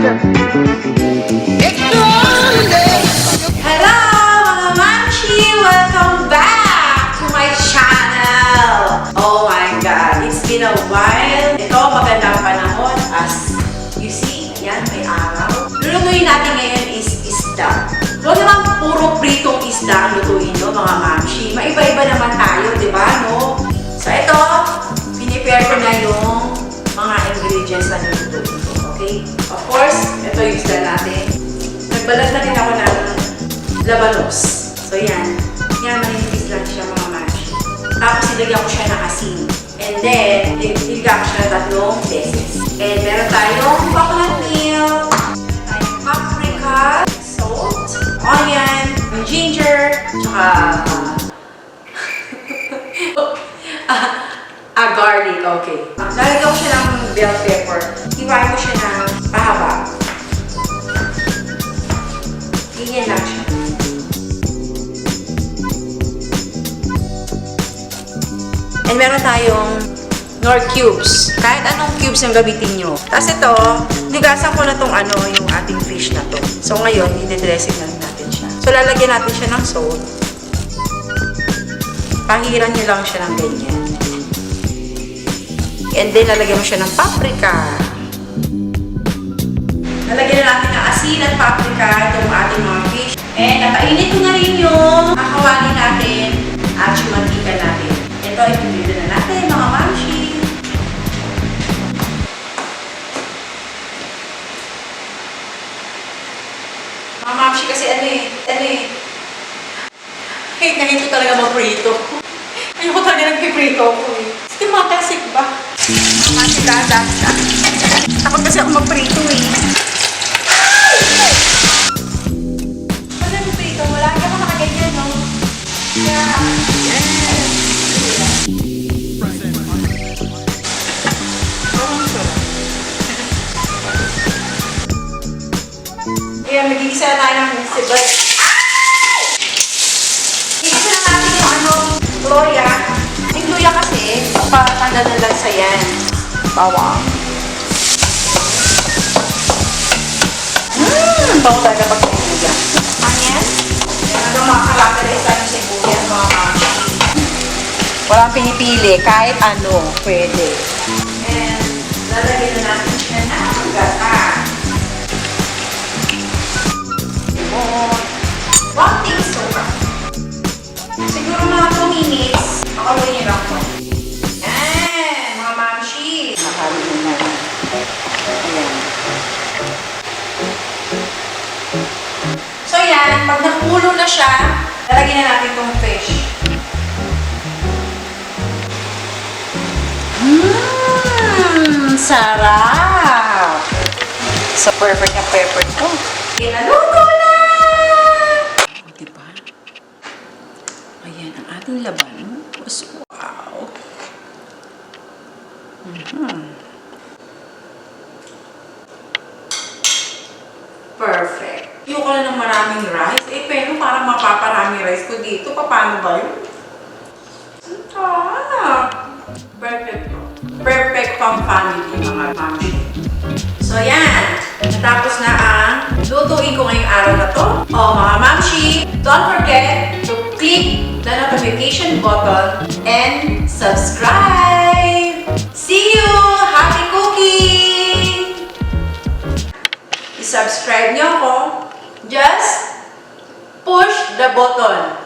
Hello, mga Mamshi! Welcome back to my channel! Oh my God, it's been a while. Ito, magandang panahon as you see, yan, may araw. Lulutuin natin ngayon is isda. Huwag naman puro pritong isda ang lutuin nyo, mga Mamshi. Maiba-iba naman tayo, di ba, no? So ito, pinipare ko na yung mga ingredients na nilutuin ko, okay? Of course, ito yung isda natin. Nagbalat na rin ako ng labanos. So yan. Yan, maninipis lang siya, mga Mamshi. Tapos ilagyan ko siya ng asin. And then, ilagyan ko siya 3 beses. And meron tayong coconut milk, tayong paprika, salt, onion, ginger, tsaka garlic. Okay. Lalagyan ko siya ng bell pepper. Iwain ko siya ng pahaba. Ganyan lang siya. And meron tayong Knorr cubes. Kahit anong cubes yung gamitin nyo. Tapos ito, nigasan ko na tong yung ating fish na to. So ngayon, i-dressing lang natin siya. So lalagyan natin siya ng salt. Pahiran nyo lang siya ng ganyan. And then, lalagyan mo siya ng paprika. Lalagyan na natin ng asin at paprika itong ating mga fish. And napainit ko na rin yung kakawali natin at yung mantika natin. Ito, ipinito na natin, mga Mamshi. Mga Mamshi kasi hate na hate ko talaga mag-prito. Ayoko talaga nag-prito ko eh. Kasi matasik ba? Matasik ka. Takot kasi ako mag-prito eh. Ano yung prito? Wala ka makaganyan, no? Yeah. Ayan, mag-iisa na tayo ng sibay. Iisa na natin yung luya. Yung luya kasi, patanda na lang sa yan. Bawang. Bago talaga pag may luya. Onion. Hanggang makakalakalize tayo sa sibuyas, mga Mamshi. Walang pinipili, kahit ano, pwede. And, lalagyan na natin siya ng gata. One teaspoon. Siguro mga 2 minutes, makaluin niyo lang po. Yan, mga Mamshi. Makaluin na. Ayan. So yan, pag nakulo na siya, lalagyan na natin itong fish. Sarap! So perfect na pepper to. Kinaluto na! Diba? Ayan, ang ating laban. Wow! Perfect. Yung ko na ng maraming rice. Eh, pero parang mapaparami rice ko dito. Paano ba yun? Perfect. Perfect pang family, mga Mamshi. So, yan. Natapos na ang lutuin ko ngayong araw na to. Mga Mamshi, don't forget to click the notification button and subscribe! See you! Happy cooking! I-subscribe nyo ako. Just push the button.